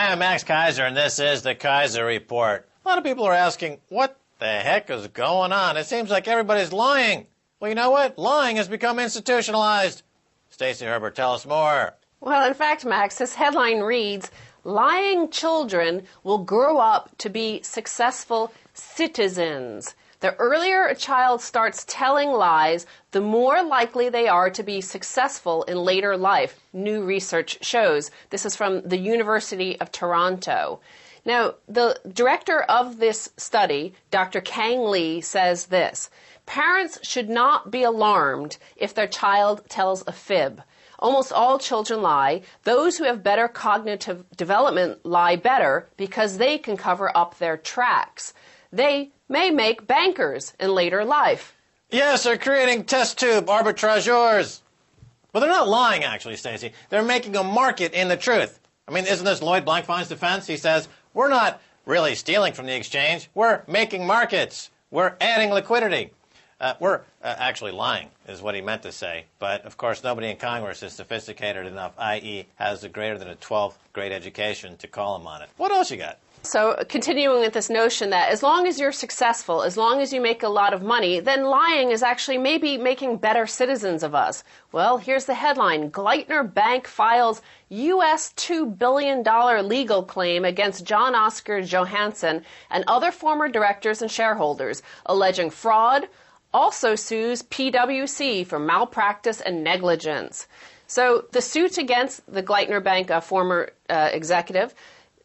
Hi, I'm Max Keiser, and this is the Keiser Report. A lot of people are asking, what the heck is going on? It seems like everybody's lying. Well, you know what? Lying has become institutionalized. Stacy Herbert, tell us more. Well, in fact, Max, this headline reads, lying children will grow up to be successful citizens. The earlier a child starts telling lies, the more likely they are to be successful in later life, new research shows. This is from the University of Toronto. Now, the director of this study, Dr. Kang Lee, says this: parents should not be alarmed if their child tells a fib. Almost all children lie. Those who have better cognitive development lie better because they can cover up their tracks. They may make bankers in later life. Yes, they're creating test tube arbitrageurs. Well, they're not lying, actually, Stacy. They're making a market in the truth. I mean, isn't this Lloyd Blankfein's defense? He says, we're not really stealing from the exchange. We're making markets. We're adding liquidity. We're actually lying, is what he meant to say. But, of course, nobody in Congress is sophisticated enough, i.e. has a greater than a 12th grade education, to call him on it. What else you got? So continuing with this notion that as long as you're successful, as long as you make a lot of money, then lying is actually maybe making better citizens of us. Well, here's the headline. Gleitner Bank files U.S. $2 billion legal claim against John Oscar Johansson and other former directors and shareholders, alleging fraud, also sues PwC for malpractice and negligence. So the suit against the Gleitner Bank, a former executive,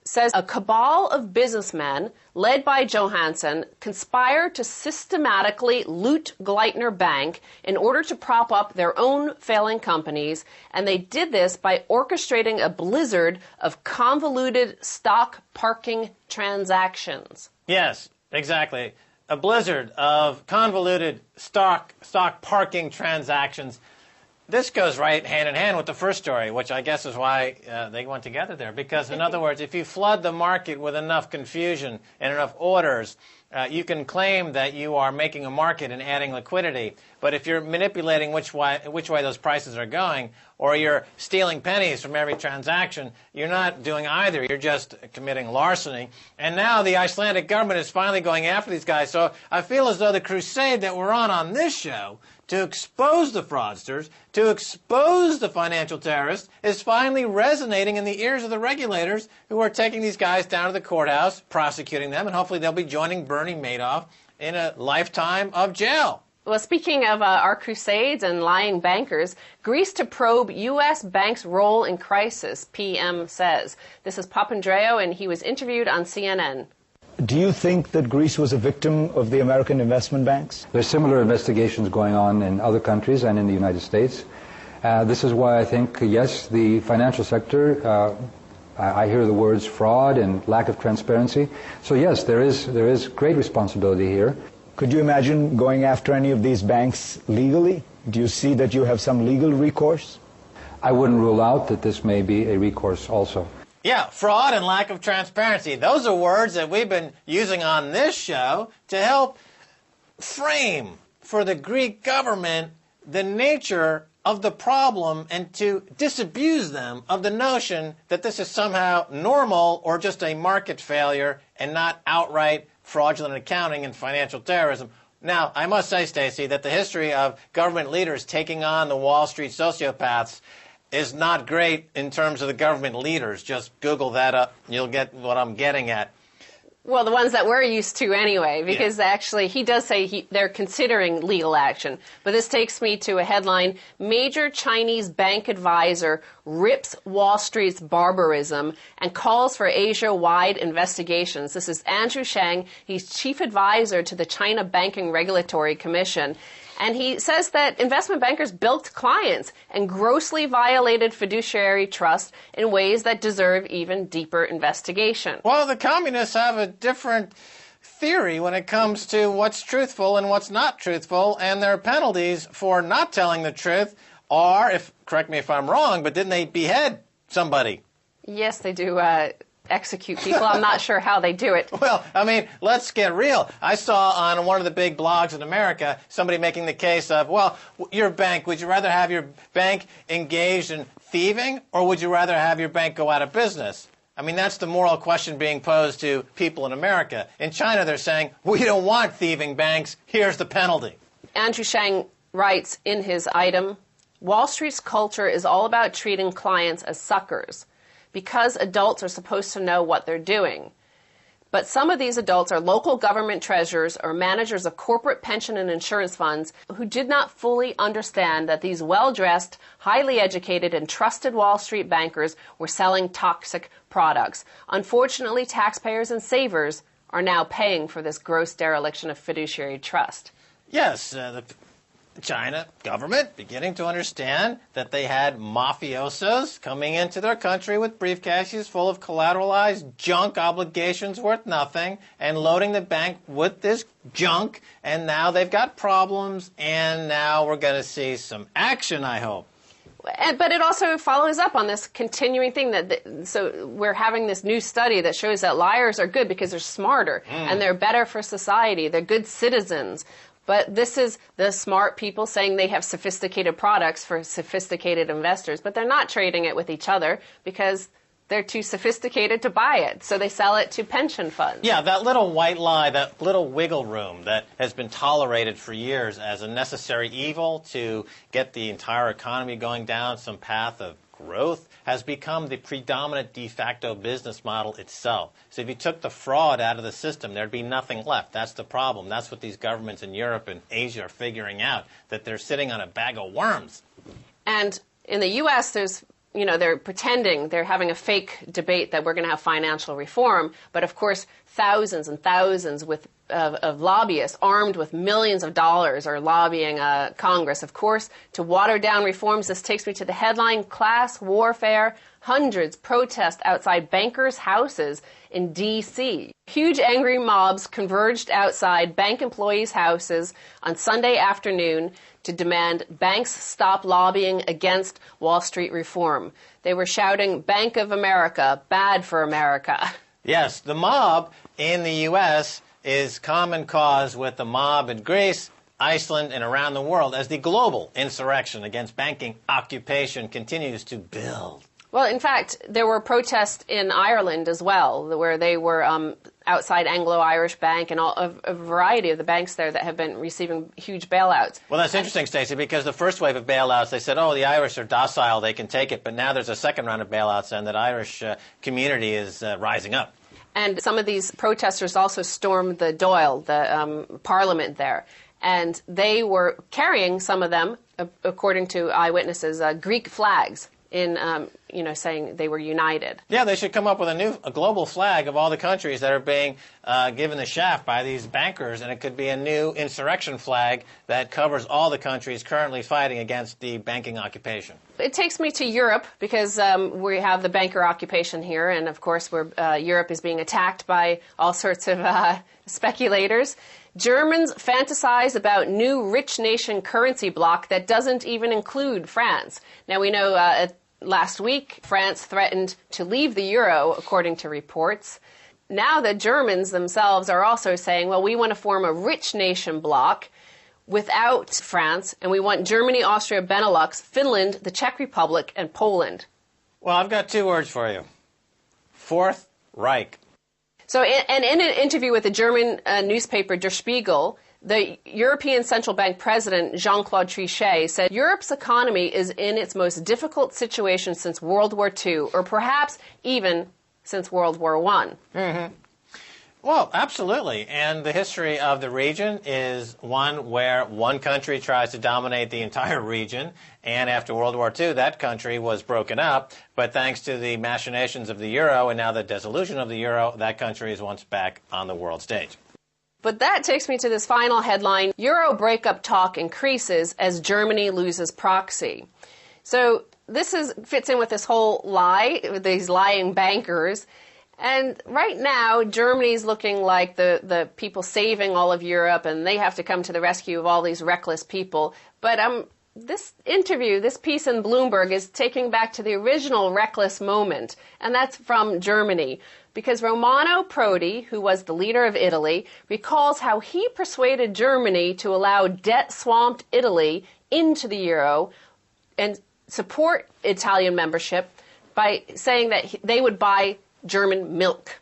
says a cabal of businessmen led by Johansson conspired to systematically loot Gleitner Bank in order to prop up their own failing companies, and they did this by orchestrating a blizzard of convoluted stock parking transactions. Yes, exactly. A blizzard of convoluted stock parking transactions. This goes right hand in hand with the first story, which I guess is why they went together there. Because, in other words, if you flood the market with enough confusion and enough orders, you can claim that you are making a market and adding liquidity. But if you're manipulating which way those prices are going, or you're stealing pennies from every transaction, you're not doing either. You're just committing larceny. And now the Icelandic government is finally going after these guys. So I feel as though the crusade that we're on this show to expose the fraudsters, to expose the financial terrorists, is finally resonating in the ears of the regulators who are taking these guys down to the courthouse, prosecuting them, and hopefully they'll be joining Bernie Madoff in a lifetime of jail. Well, speaking of our crusades and lying bankers, Greece to probe U.S. banks' role in crisis, PM says. This is Papandreou, and he was interviewed on CNN. Do you think that Greece was a victim of the American investment banks? There's similar investigations going on in other countries and in the United States. This is why I think, yes, the financial sector, I hear the words fraud and lack of transparency. So yes, there is great responsibility here. Could you imagine going after any of these banks legally? Do you see that you have some legal recourse? I wouldn't rule out that this may be a recourse also. Yeah, fraud and lack of transparency. Those are words that we've been using on this show to help frame for the Greek government the nature of the problem and to disabuse them of the notion that this is somehow normal or just a market failure and not outright fraudulent accounting and financial terrorism. Now, I must say, Stacy, that the history of government leaders taking on the Wall Street sociopaths is not great in terms of the government leaders. Just Google that up. You'll get what I'm getting at. Well, the ones that we're used to anyway, because actually he does say they're considering legal action. But this takes me to a headline, Major Chinese Bank Advisor Rips Wall Street's Barbarism and Calls for Asia-Wide Investigations. This is Andrew Shang. He's Chief Advisor to the China Banking Regulatory Commission. And he says that investment bankers bilked clients and grossly violated fiduciary trust in ways that deserve even deeper investigation. Well, the communists have a different theory when it comes to what's truthful and what's not truthful, and their penalties for not telling the truth are, correct me if I'm wrong, but didn't they behead somebody? Yes, they do. Execute people. I'm not sure how they do it. Well, I mean, let's get real. I saw on one of the big blogs in America somebody making the case of, well, your bank, would you rather have your bank engaged in thieving or would you rather have your bank go out of business? I mean, that's the moral question being posed to people in America. In China, they're saying, we don't want thieving banks. Here's the penalty. Andrew Shang writes in his item, Wall Street's culture is all about treating clients as suckers because adults are supposed to know what they're doing. But some of these adults are local government treasurers or managers of corporate pension and insurance funds who did not fully understand that these well-dressed, highly educated, and trusted Wall Street bankers were selling toxic products. Unfortunately, taxpayers and savers are now paying for this gross dereliction of fiduciary trust. Yes, the China government beginning to understand that they had mafiosos coming into their country with briefcases full of collateralized junk obligations worth nothing and loading the bank with this junk, and now they've got problems, and now we're going to see some action, I hope. But it also follows up on this continuing thing so we're having this new study that shows that liars are good because they're smarter and they're better for society. They're good citizens. But this is the smart people saying they have sophisticated products for sophisticated investors, but they're not trading it with each other because they're too sophisticated to buy it. So they sell it to pension funds. Yeah, that little white lie, that little wiggle room that has been tolerated for years as a necessary evil to get the entire economy going down some path of growth has become the predominant de facto business model itself. So if you took the fraud out of the system, there'd be nothing left. That's the problem. That's what these governments in Europe and Asia are figuring out, that they're sitting on a bag of worms. And in the U.S., they're pretending they're having a fake debate that we're going to have financial reform. But of course, thousands and thousands of lobbyists armed with millions of dollars are lobbying Congress, of course, to water down reforms. This takes me to the headline, Class Warfare. Hundreds protest outside bankers' houses in D.C. Huge angry mobs converged outside bank employees' houses on Sunday afternoon to demand banks stop lobbying against Wall Street reform. They were shouting, Bank of America, bad for America. Yes, the mob in the U.S. is common cause with the mob in Greece, Iceland, and around the world as the global insurrection against banking occupation continues to build. Well, in fact, there were protests in Ireland as well, where they were outside Anglo-Irish Bank and a variety of the banks there that have been receiving huge bailouts. Well, that's interesting, Stacy, because the first wave of bailouts, they said, the Irish are docile, they can take it. But now there's a second round of bailouts, and that Irish community is rising up. And some of these protesters also stormed the Dáil, the parliament there. And they were carrying, some of them, according to eyewitnesses, Greek flags in, saying they were united. Yeah, they should come up with a global flag of all the countries that are being given the shaft by these bankers, and it could be a new insurrection flag that covers all the countries currently fighting against the banking occupation. It takes me to Europe because we have the banker occupation here, and of course Europe is being attacked by all sorts of speculators. Germans fantasize about new rich nation currency bloc that doesn't even include France. Now, we know last week France threatened to leave the euro, according to reports. Now the Germans themselves are also saying, well, we want to form a rich nation bloc without France, and we want Germany, Austria, Benelux, Finland, the Czech Republic, and Poland. Well, I've got two words for you. Fourth Reich. So in an interview with the German newspaper Der Spiegel, the European Central Bank President Jean-Claude Trichet said Europe's economy is in its most difficult situation since World War II, or perhaps even since World War I. Mm-hmm. Well, absolutely. And the history of the region is one where one country tries to dominate the entire region. And after World War II, that country was broken up. But thanks to the machinations of the euro and now the dissolution of the euro, that country is once back on the world stage. But that takes me to this final headline. Euro breakup talk increases as Germany loses proxy. So this fits in with this whole lie, with these lying bankers. And right now, Germany's looking like the people saving all of Europe, and they have to come to the rescue of all these reckless people. But this interview, this piece in Bloomberg, is taking back to the original reckless moment, and that's from Germany. Because Romano Prodi, who was the leader of Italy, recalls how he persuaded Germany to allow debt-swamped Italy into the euro and support Italian membership by saying that they would buy German milk.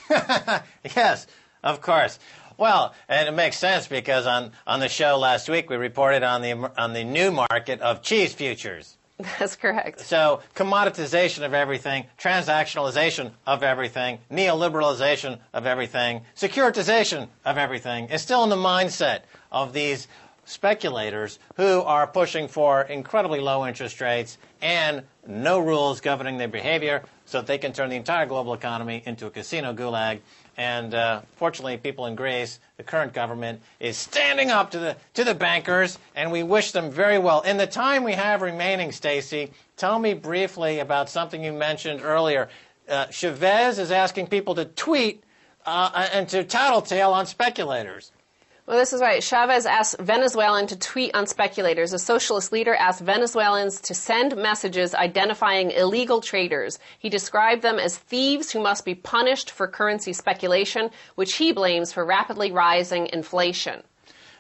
Yes, of course. Well, and it makes sense because on the show last week we reported on the new market of cheese futures. That's correct. So commoditization of everything, transactionalization of everything, neoliberalization of everything, securitization of everything is still in the mindset of these speculators who are pushing for incredibly low interest rates and no rules governing their behavior so that they can turn the entire global economy into a casino gulag. And fortunately, people in Greece, the current government, is standing up to the bankers, and we wish them very well. In the time we have remaining, Stacy, tell me briefly about something you mentioned earlier. Chavez is asking people to tweet and to tattletale on speculators. Well, this is right. Chavez asked Venezuelan to tweet on speculators. A socialist leader asked Venezuelans to send messages identifying illegal traders. He described them as thieves who must be punished for currency speculation, which he blames for rapidly rising inflation.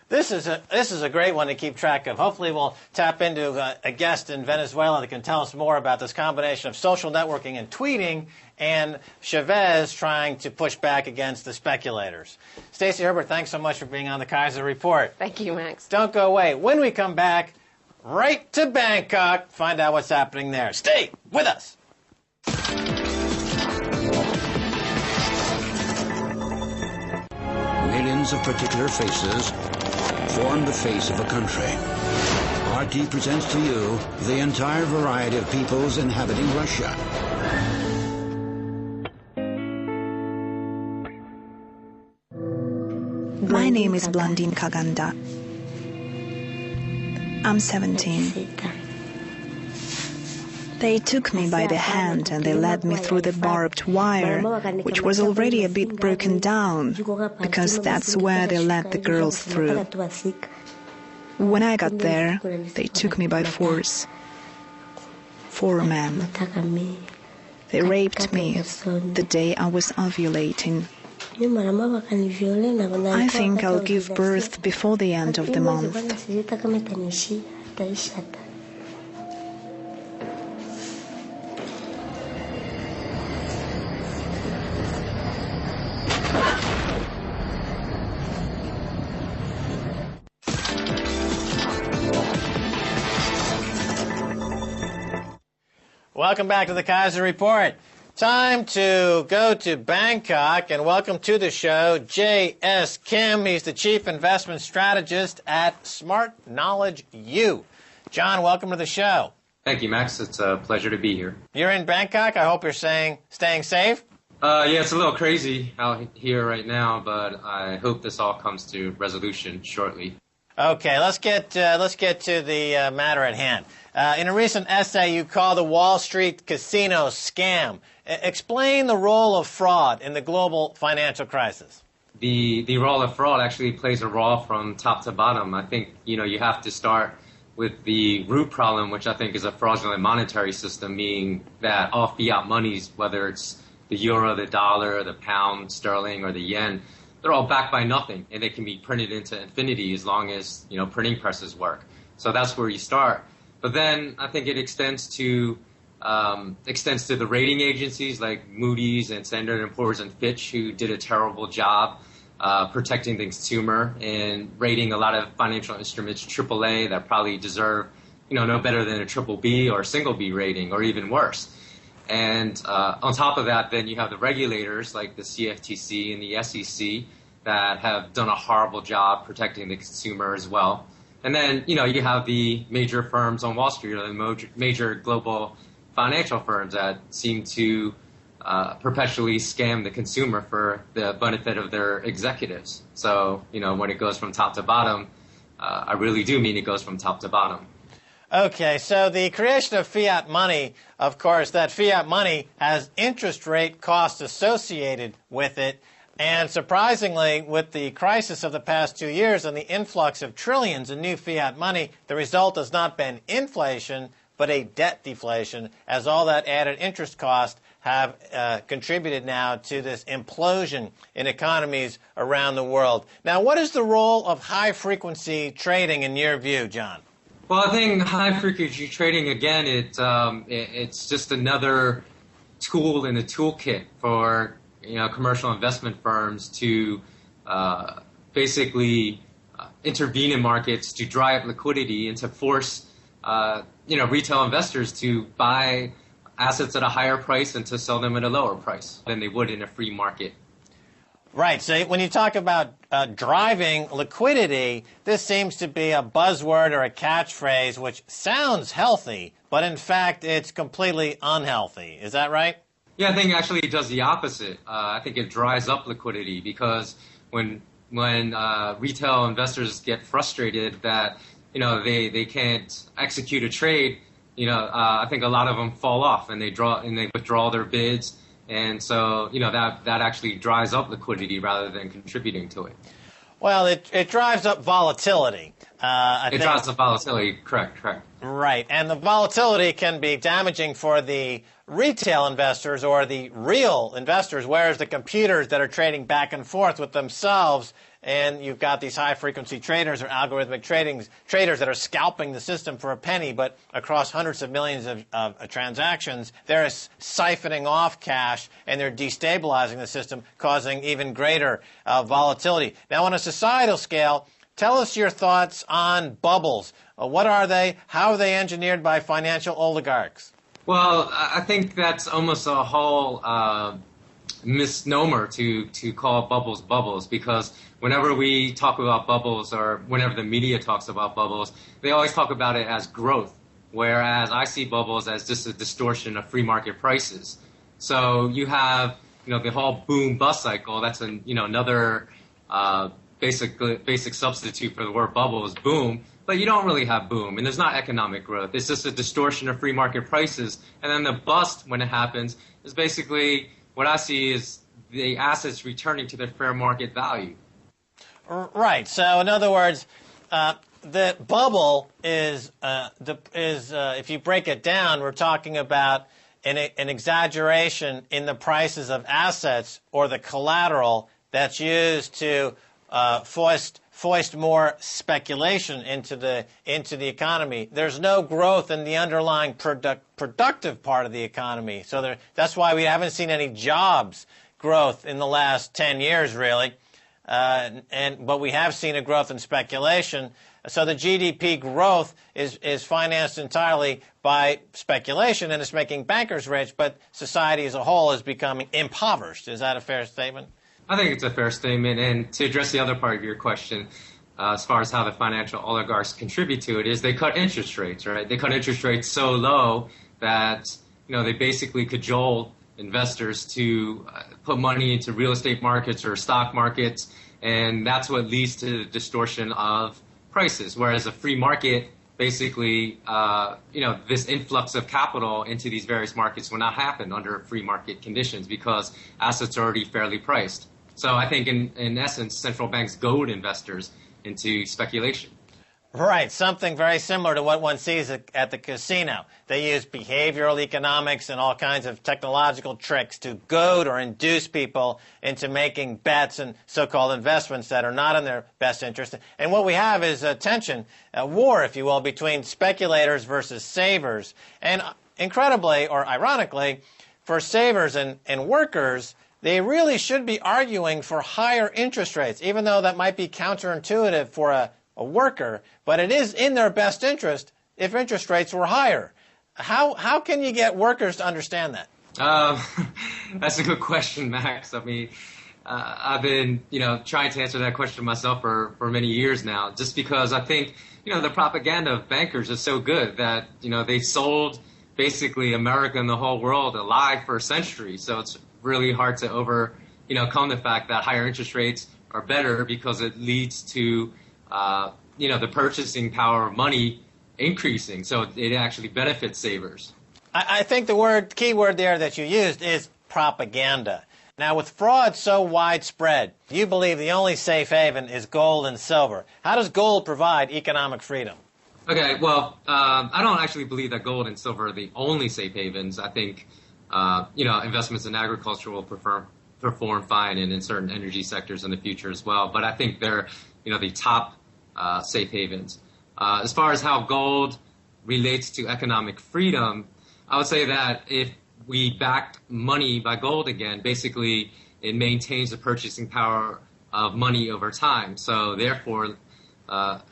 This is a great one to keep track of. Hopefully we'll tap into a guest in Venezuela that can tell us more about this combination of social networking and tweeting and Chavez trying to push back against the speculators. Stacy Herbert, thanks so much for being on the Keiser Report. Thank you, Max. Don't go away. When we come back, right to Bangkok, find out what's happening there. Stay with us. Millions of particular faces form the face of a country. RT presents to you the entire variety of peoples inhabiting Russia. My name is Blandine Kaganda. I'm 17. They took me by the hand and they led me through the barbed wire, which was already a bit broken down, because that's where they let the girls through. When I got there, they took me by force. 4 men. They raped me the day I was ovulating. I think I'll give birth before the end of the month. Welcome back to the Keiser Report. Time to go to Bangkok, and welcome to the show, J.S. Kim. He's the Chief Investment Strategist at Smart Knowledge U. John, welcome to the show. Thank you, Max. It's a pleasure to be here. You're in Bangkok. I hope you're staying safe. Yeah, it's a little crazy out here right now, but I hope this all comes to resolution shortly. Okay, let's get to the matter at hand. In a recent essay, you call the Wall Street casino scam. Explain the role of fraud in the global financial crisis. The role of fraud actually plays a role from top to bottom. I think, you have to start with the root problem, which I think is a fraudulent monetary system, meaning that all fiat monies, whether it's the euro, the dollar, the pound, sterling, or the yen, they're all backed by nothing, and they can be printed into infinity as long as, printing presses work. So that's where you start. But then I think it extends to the rating agencies like Moody's and Standard & Poor's and Fitch, who did a terrible job protecting the consumer and rating a lot of financial instruments AAA that probably deserve, no better than a triple B or a single B rating, or even worse. And on top of that, then you have the regulators like the CFTC and the SEC that have done a horrible job protecting the consumer as well. And then, you have the major firms on Wall Street, or the major global financial firms that seem to perpetually scam the consumer for the benefit of their executives. So, when it goes from top to bottom, I really do mean it goes from top to bottom. Okay, so the creation of fiat money, of course, that fiat money has interest rate costs associated with it. And surprisingly, with the crisis of the past 2 years and the influx of trillions in new fiat money, the result has not been inflation, but a debt deflation, as all that added interest cost have contributed now to this implosion in economies around the world. Now, what is the role of high-frequency trading in your view, John? Well, I think high-frequency trading, again, it's just another tool in the toolkit for commercial investment firms to basically intervene in markets to dry up liquidity and to force retail investors to buy assets at a higher price and to sell them at a lower price than they would in a free market. Right. So when you talk about driving liquidity, this seems to be a buzzword or a catchphrase which sounds healthy, but in fact it's completely unhealthy. Is that right? Yeah, I think actually it does the opposite. I think it dries up liquidity because when retail investors get frustrated that they can't execute a trade, I think a lot of them fall off and they withdraw their bids. And so, that actually dries up liquidity rather than contributing to it. Well, it drives up volatility. It drives up volatility, correct. Right, and the volatility can be damaging for the retail investors or the real investors, whereas the computers that are trading back and forth with themselves, and you've got these high-frequency traders or algorithmic traders that are scalping the system for a penny, but across hundreds of millions of transactions, they're siphoning off cash, and they're destabilizing the system, causing even greater volatility. Now, on a societal scale, tell us your thoughts on bubbles. What are they? How are they engineered by financial oligarchs? Well, I think that's almost a whole misnomer to call bubbles because whenever we talk about bubbles or whenever the media talks about bubbles, they always talk about it as growth, whereas I see bubbles as just a distortion of free market prices. So you have the whole boom bust cycle. That's another basic substitute for the word bubble is boom. But you don't really have boom, and there's not economic growth. It's just a distortion of free market prices. And then the bust, when it happens, is basically what I see is the assets returning to their fair market value. Right. So, in other words, the bubble is if you break it down, we're talking about an exaggeration in the prices of assets or the collateral that's used to foist more speculation into the economy. There's no growth in the underlying productive part of the economy. So that's why we haven't seen any jobs growth in the last 10 years, really. But we have seen a growth in speculation. So the GDP growth is financed entirely by speculation, and it's making bankers rich, but society as a whole is becoming impoverished. Is that a fair statement? I think it's a fair statement. And to address the other part of your question, as far as how the financial oligarchs contribute to it, is they cut interest rates, right? They cut interest rates so low that, they basically cajole investors to put money into real estate markets or stock markets, and that's what leads to the distortion of prices. Whereas a free market, basically, this influx of capital into these various markets will not happen under free market conditions because assets are already fairly priced. So I think, in essence, central banks goad investors into speculation. Right, something very similar to what one sees at the casino. They use behavioral economics and all kinds of technological tricks to goad or induce people into making bets and so-called investments that are not in their best interest. And what we have is a tension, a war, if you will, between speculators versus savers. And incredibly, or ironically, for savers and workers, they really should be arguing for higher interest rates, even though that might be counterintuitive for a worker, but it is in their best interest if interest rates were higher. How can you get workers to understand that? That's a good question, Max. I mean, I've been, trying to answer that question myself for many years now, just because I think, the propaganda of bankers is so good that, they've sold basically America and the whole world a lie for a century. So it's really hard to come the fact that higher interest rates are better because it leads to the purchasing power of money increasing, so it actually benefits savers. I think the key word there that you used is propaganda. Now, with fraud so widespread, you believe the only safe haven is gold and silver. How does gold provide economic freedom? Okay, well, I don't actually believe that gold and silver are the only safe havens. I think, investments in agriculture will perform fine and in certain energy sectors in the future as well. But I think they're, the top safe havens. As far as how gold relates to economic freedom, I would say that if we back money by gold again, basically it maintains the purchasing power of money over time. So therefore,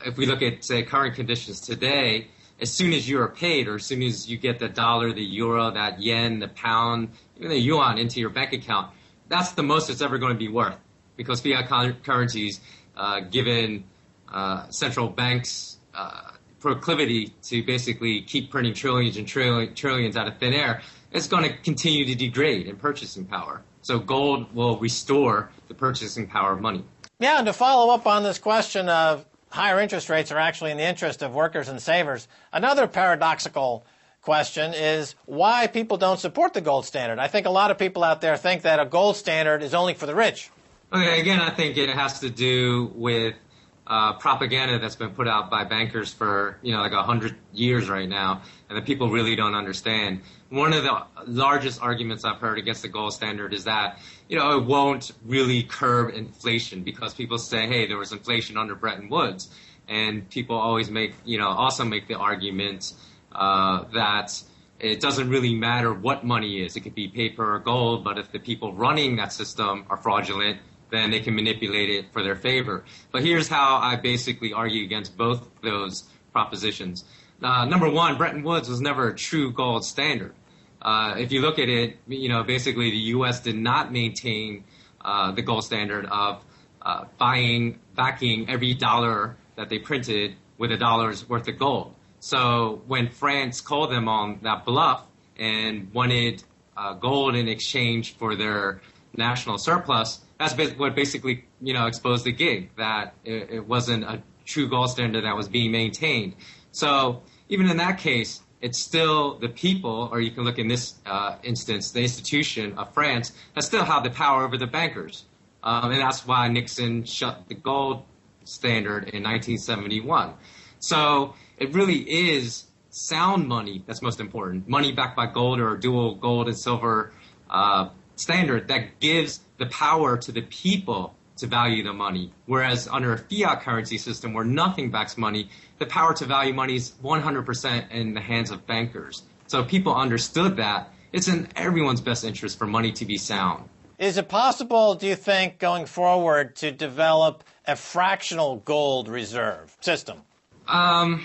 if we look at, say, current conditions today, as soon as you are paid, or as soon as you get the dollar, the euro, that yen, the pound, even the yuan into your bank account, that's the most it's ever going to be worth, because fiat currencies, given central banks' proclivity to basically keep printing trillions and trillions out of thin air, it's going to continue to degrade in purchasing power. So gold will restore the purchasing power of money. Yeah, and to follow up on this question of higher interest rates are actually in the interest of workers and savers, another paradoxical question is why people don't support the gold standard. I think a lot of people out there think that a gold standard is only for the rich. Okay, again, I think it has to do with propaganda that's been put out by bankers for, like 100 years right now, and that people really don't understand. One of the largest arguments I've heard against the gold standard is that, it won't really curb inflation, because people say, hey, there was inflation under Bretton Woods. And people always also make the argument that it doesn't really matter what money is. It could be paper or gold, but if the people running that system are fraudulent, then they can manipulate it for their favor. But here's how I basically argue against both those propositions. Number one, Bretton Woods was never a true gold standard. If you look at it, basically the U.S. did not maintain the gold standard of backing every dollar that they printed with $1 worth of gold. So when France called them on that bluff and wanted gold in exchange for their national surplus, that's what basically, exposed the gig, that it wasn't a true gold standard that was being maintained. So even in that case, it's still the people, or you can look in this instance, the institution of France, that still have the power over the bankers. And that's why Nixon shut the gold standard in 1971. So it really is sound money that's most important, money backed by gold or a dual gold and silver standard that gives the power to the people to value the money. Whereas under a fiat currency system where nothing backs money, the power to value money is 100% in the hands of bankers. So if people understood that, it's in everyone's best interest for money to be sound. Is it possible, do you think, going forward to develop a fractional gold reserve system? I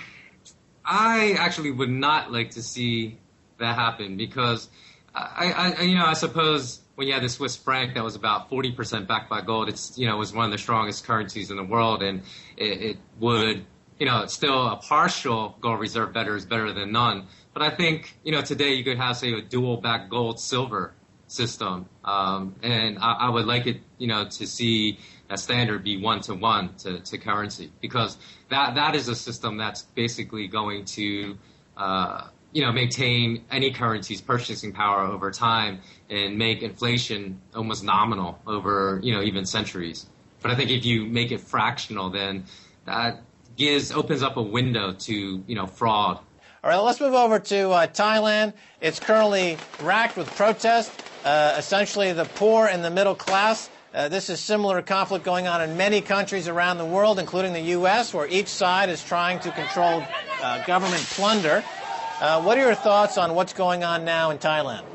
actually would not like to see that happen, because I suppose when you had the Swiss franc that was about 40% backed by gold, it's was one of the strongest currencies in the world, and it would it's still a partial gold reserve is better than none. But I think today you could have, say, a dual backed gold silver system, and I would like it to see a standard be 1-to-1 to currency, because that is a system that's basically going to maintain any currency's purchasing power over time and make inflation almost nominal over, even centuries. But I think if you make it fractional, then that opens up a window to, fraud. All right, let's move over to Thailand. It's currently racked with protests, essentially the poor and the middle class. This is similar conflict going on in many countries around the world, including the U.S., where each side is trying to control government plunder. What are your thoughts on what's going on now in Thailand?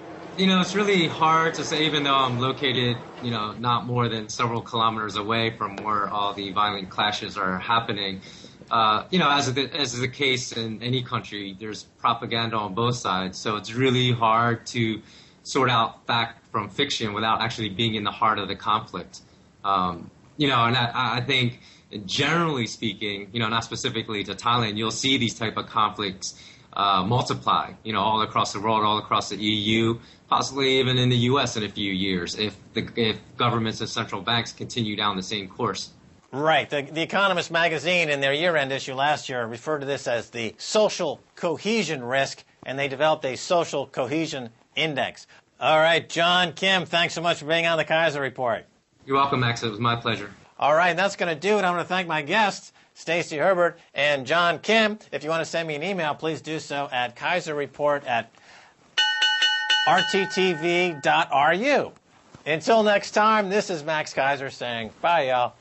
It's really hard to say, even though I'm located, not more than several kilometers away from where all the violent clashes are happening. As is the case in any country, there's propaganda on both sides. So it's really hard to sort out fact from fiction without actually being in the heart of the conflict. And I think, generally speaking, not specifically to Thailand, you'll see these type of conflicts multiply, all across the world, all across the EU, possibly even in the U.S. in a few years, if governments and central banks continue down the same course. Right. The Economist magazine, in their year-end issue last year, referred to this as the social cohesion risk, and they developed a social cohesion index. All right, John Kim, thanks so much for being on the Keiser Report. You're welcome, Max. It was my pleasure. All right, that's going to do it. I want to thank my guests, Stacy Herbert and John Kim. If you want to send me an email, please do so at keiserreport@rttv.ru. Until next time, this is Max Keiser saying bye, y'all.